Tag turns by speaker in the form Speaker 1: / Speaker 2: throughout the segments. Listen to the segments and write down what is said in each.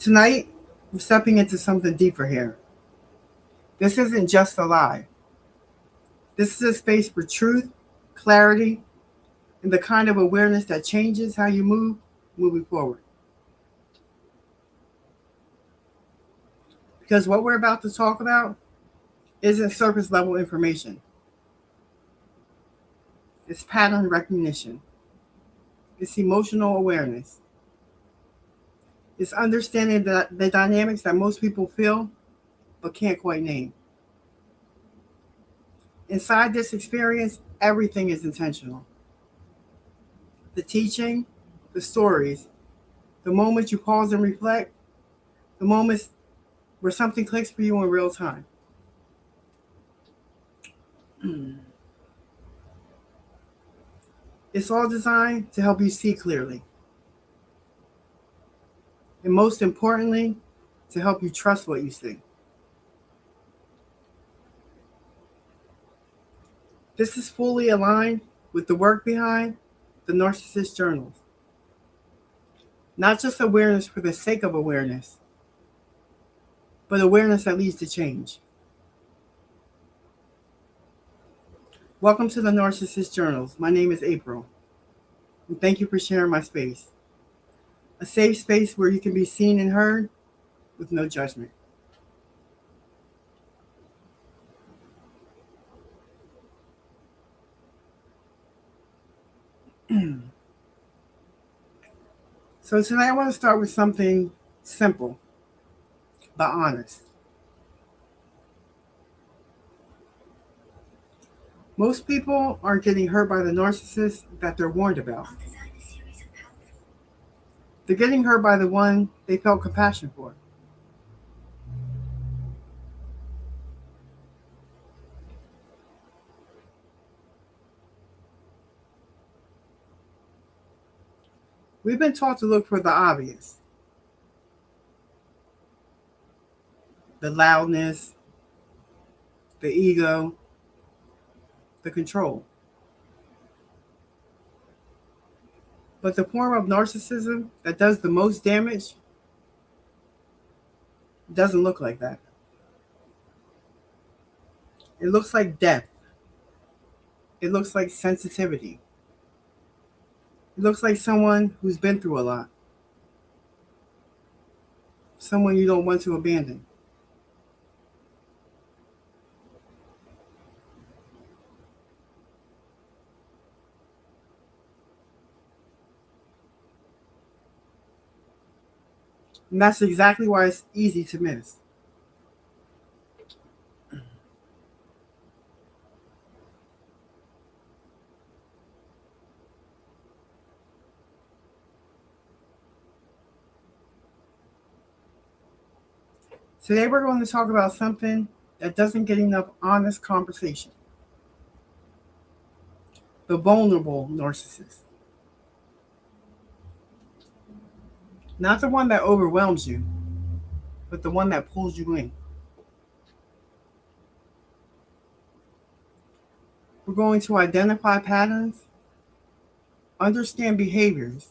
Speaker 1: Tonight, we're stepping into something deeper here. This isn't just a lie. This is a space for truth, clarity, and the kind of awareness that changes how you move moving forward. Because what we're about to talk about isn't surface level information, it's pattern recognition, it's emotional awareness, it's understanding the dynamics that most people feel but can't quite name. Inside this experience, everything is intentional. The teaching, the stories, the moments you pause and reflect, the moments where something clicks for you in real time. It's all designed to help you see clearly. And most importantly, to help you trust what you see. This is fully aligned with the work behind the Narcissist Journals. Not just awareness for the sake of awareness, but awareness that leads to change. Welcome to the Narcissist Journals. My name is April, and thank you for sharing my space. A safe space where you can be seen and heard with no judgment. So tonight I want to start with something simple, but honest. Most people aren't getting hurt by the narcissist that they're warned about. They're getting hurt by the one they felt compassion for. We've been taught to look for the obvious, the loudness, the ego, the control. But the form of narcissism that does the most damage doesn't look like that. It looks like depth. It looks like sensitivity. It looks like someone who's been through a lot. Someone you don't want to abandon. And that's exactly why it's easy to miss. Today we're going to talk about something that doesn't get enough honest conversation. The vulnerable narcissist. Not the one that overwhelms you, but the one that pulls you in. We're going to identify patterns, understand behaviors,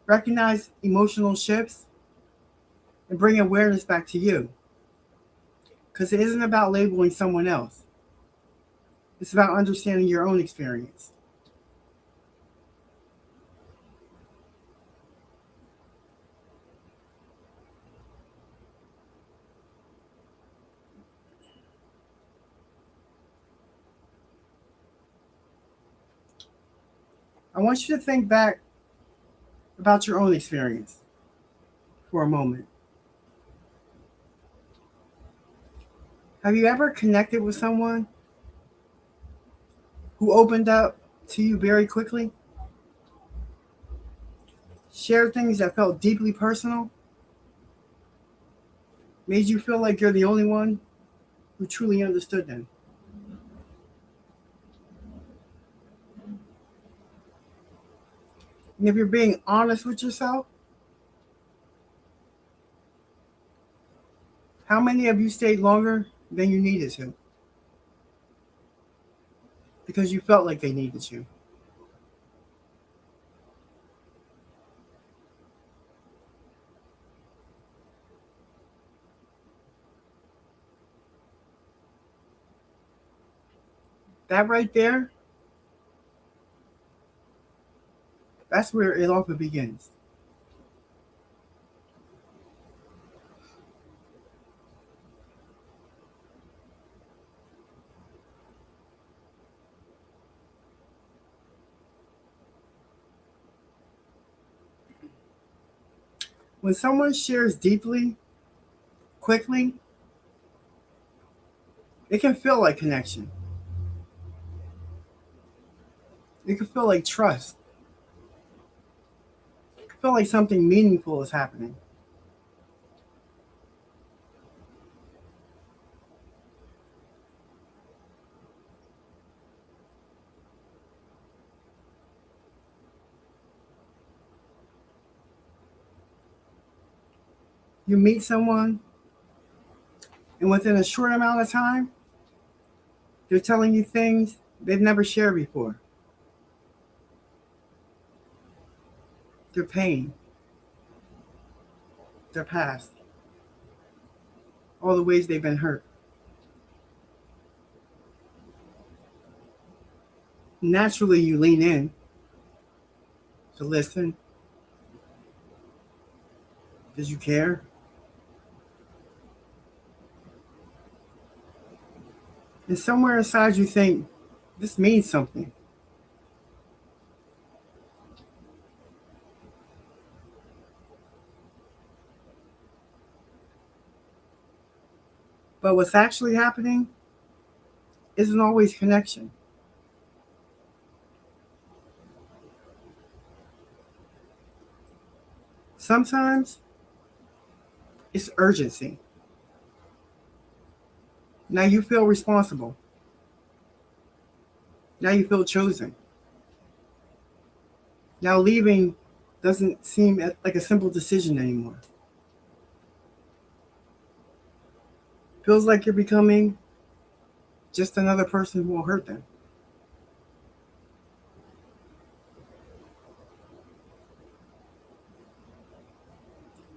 Speaker 1: recognize emotional shifts, and bring awareness back to you. Because it isn't about labeling someone else. It's about understanding your own experience. I want you to think back about your own experience for a moment. Have you ever connected with someone who opened up to you very quickly? Shared things that felt deeply personal? Made you feel like you're the only one who truly understood them? And if you're being honest with yourself, how many of you stayed longer than you needed to? Because you felt like they needed you. That right there, that's where it often begins. When someone shares deeply, quickly, it can feel like connection. It can feel like trust. It can feel like something meaningful is happening. You meet someone, and within a short amount of time, they're telling you things they've never shared before. Their pain, their past, all the ways they've been hurt. Naturally, you lean in to listen because you care. And somewhere inside, you think, this means something. But what's actually happening isn't always connection. Sometimes it's urgency. Now you feel responsible. Now you feel chosen. Now leaving doesn't seem like a simple decision anymore. Feels like you're becoming just another person who will hurt them.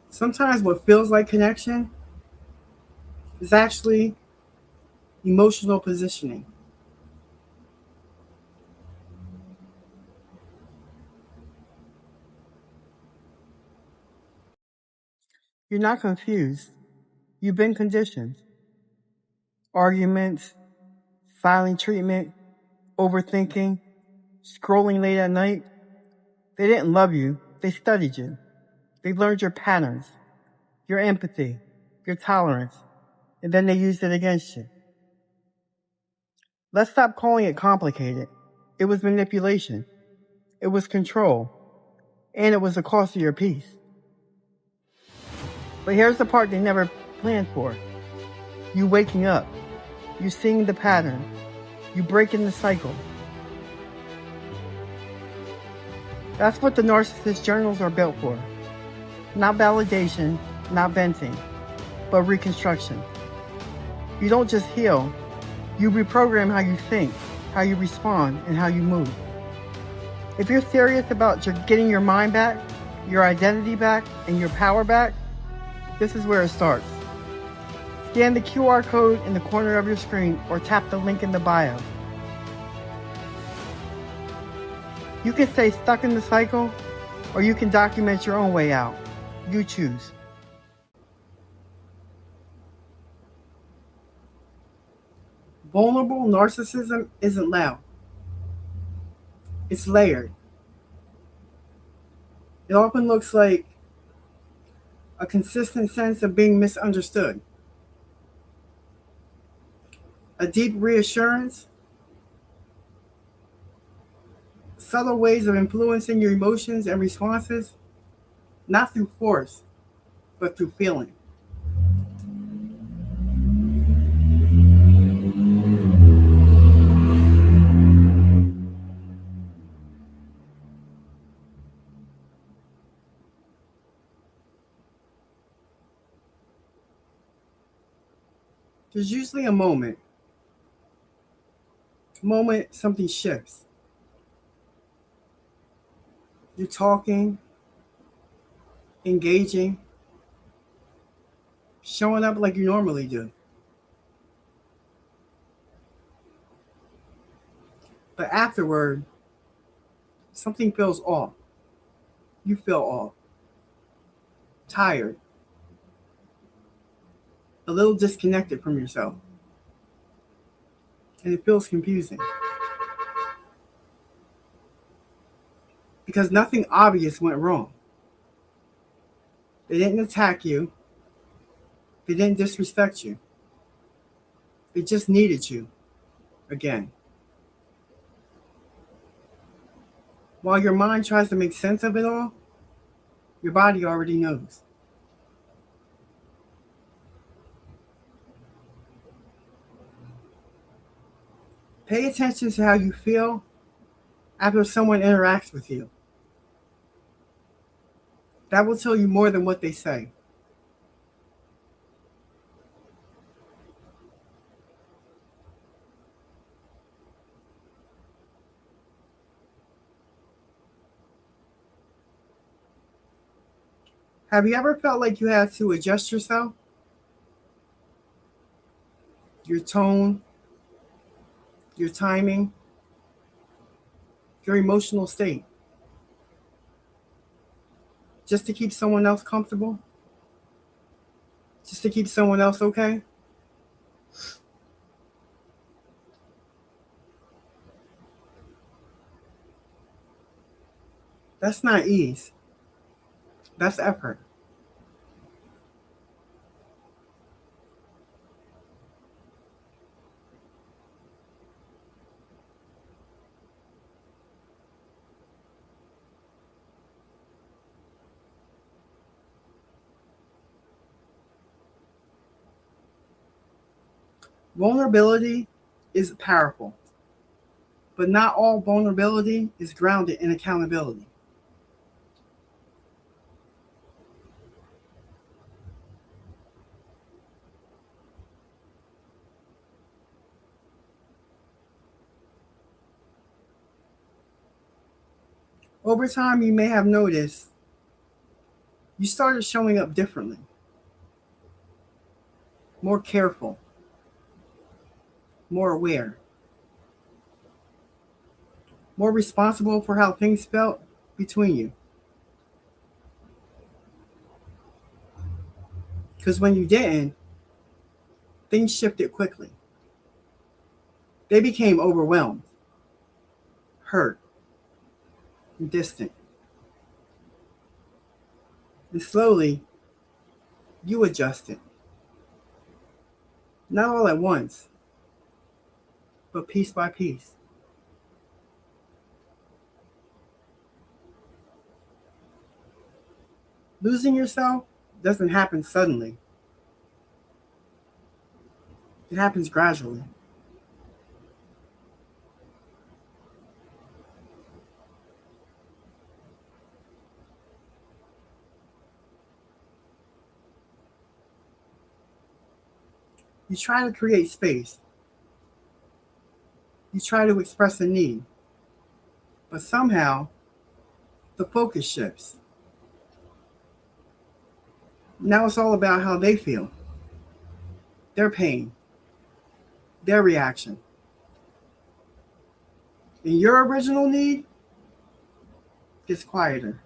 Speaker 1: Sometimes what feels like connection is actually emotional positioning. You're not confused. You've been conditioned. Arguments, silent treatment, overthinking, scrolling late at night. They didn't love you. They studied you. They learned your patterns, your empathy, your tolerance, and then they used it against you. Let's stop calling it complicated. It was manipulation. It was control. And it was the cost of your peace. But here's the part they never planned for. You waking up. You seeing the pattern. You breaking the cycle. That's what the Narcissist Journals are built for. Not validation, not venting, but reconstruction. You don't just heal. You reprogram how you think, how you respond, and how you move. If you're serious about getting your mind back, your identity back, and your power back, this is where it starts. Scan the QR code in the corner of your screen or tap the link in the bio. You can stay stuck in the cycle, or you can document your own way out. You choose. Vulnerable narcissism isn't loud. It's layered. It often looks like a consistent sense of being misunderstood, a deep reassurance, subtle ways of influencing your emotions and responses, not through force, but through feeling. There's usually a moment something shifts. You're talking, engaging, showing up like you normally do. But afterward, something feels off. You feel off, tired, a little disconnected from yourself. And it feels confusing. Because nothing obvious went wrong. They didn't attack you. They didn't disrespect you. They just needed you again. While your mind tries to make sense of it all, your body already knows. Pay attention to how you feel after someone interacts with you. That will tell you more than what they say. Have you ever felt like you had to adjust yourself? Your tone, your timing, your emotional state, just to keep someone else comfortable? Just to keep someone else okay? That's not ease. That's effort. Vulnerability is powerful, but not all vulnerability is grounded in accountability. Over time, you may have noticed you started showing up differently, more careful, more aware, more responsible for how things felt between you. Because when you didn't, things shifted quickly. They became overwhelmed, hurt, and distant. And slowly, you adjusted. Not all at once, but piece by piece. Losing yourself doesn't happen suddenly. It happens gradually. You try to create space. You try to express a need. But somehow, the focus shifts. Now it's all about how they feel, their pain, their reaction. And your original need gets quieter.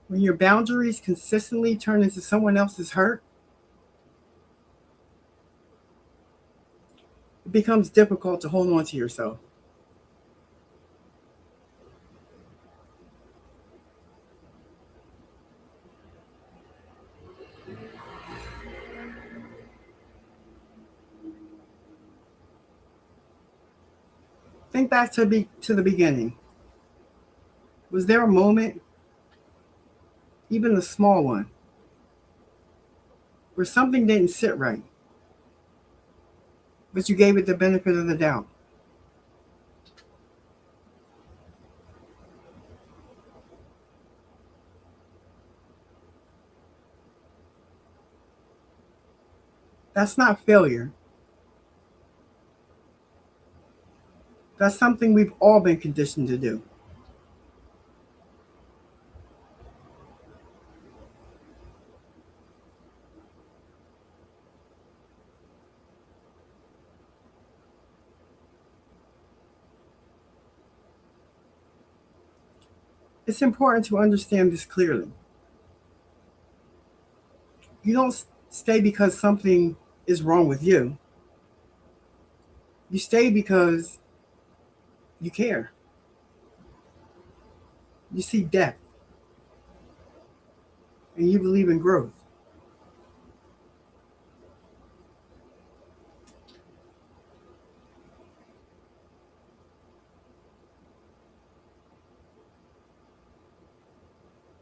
Speaker 1: When your boundaries consistently turn into someone else's hurt, it becomes difficult to hold on to yourself. Think back to the beginning. Was there a moment, even a small one, where something didn't sit right, but you gave it the benefit of the doubt? That's not failure. That's something we've all been conditioned to do. It's important to understand this clearly. You don't stay because something is wrong with you. You stay because you care. You see depth and you believe in growth.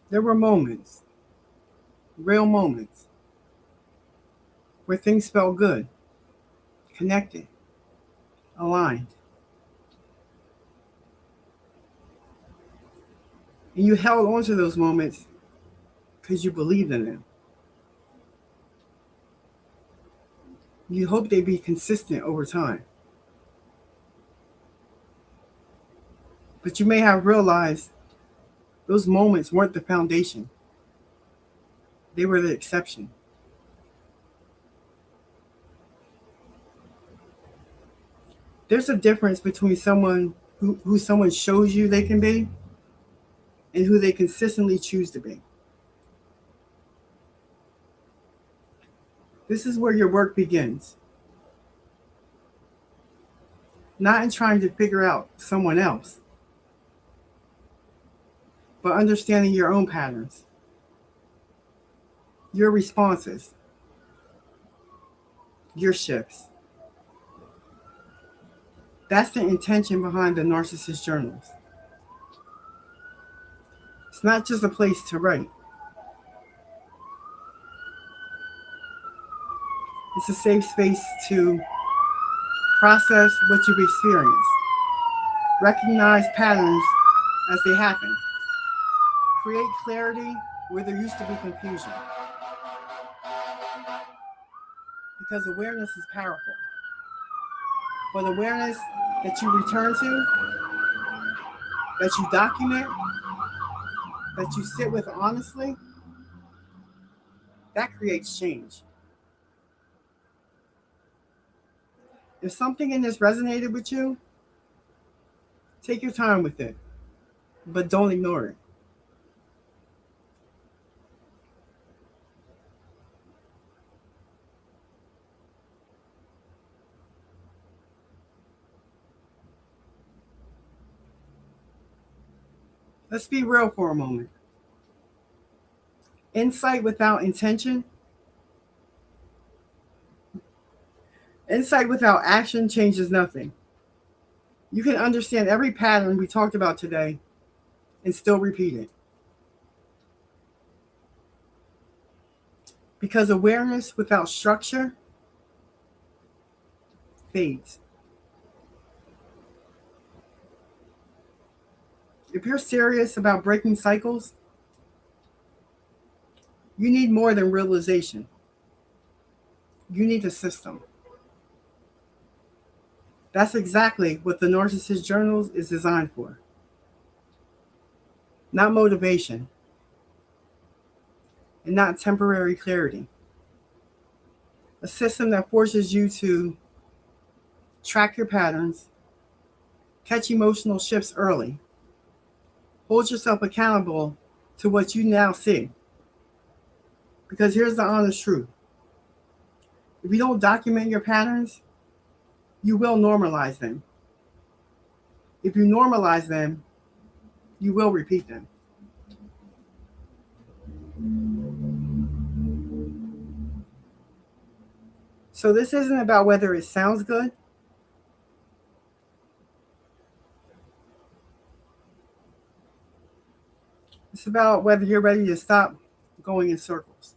Speaker 1: There were moments, real moments, where things felt good, connected, aligned. And you held on to those moments because you believed in them. You hope they be consistent over time. But you may have realized those moments weren't the foundation, they were the exception. There's a difference between someone who someone shows you they can be and who they consistently choose to be. This is where your work begins. Not in trying to figure out someone else, but understanding your own patterns, your responses, your shifts. That's the intention behind the Narcissist Journals. It's not just a place to write. It's a safe space to process what you've experienced, recognize patterns as they happen, create clarity where there used to be confusion. Because awareness is powerful. But awareness that you return to, that you document, that you sit with honestly, that creates change. If something in this resonated with you, take your time with it, but don't ignore it. Let's be real for a moment. Insight without intention, insight without action changes nothing. You can understand every pattern we talked about today and still repeat it. Because awareness without structure fades. If you're serious about breaking cycles, you need more than realization. You need a system. That's exactly what the Narcissist Journals is designed for. Not motivation, and not temporary clarity. A system that forces you to track your patterns, catch emotional shifts early, hold yourself accountable to what you now see. Because here's the honest truth. If you don't document your patterns, you will normalize them. If you normalize them, you will repeat them. So this isn't about whether it sounds good. It's about whether you're ready to stop going in circles.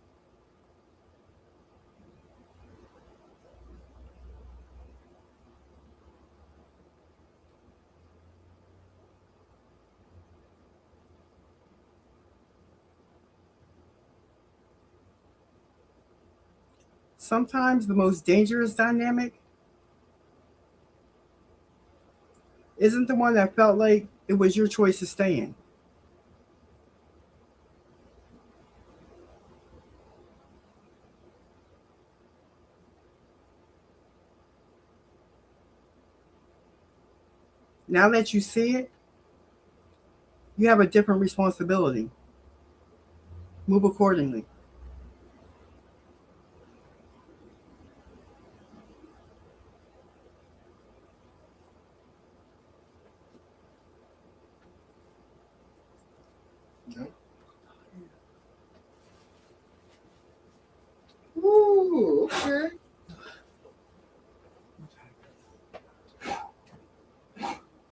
Speaker 1: Sometimes the most dangerous dynamic isn't the one that felt like it was your choice to stay in. Now that you see it, You have a different responsibility. Move accordingly.
Speaker 2: Ooh, okay.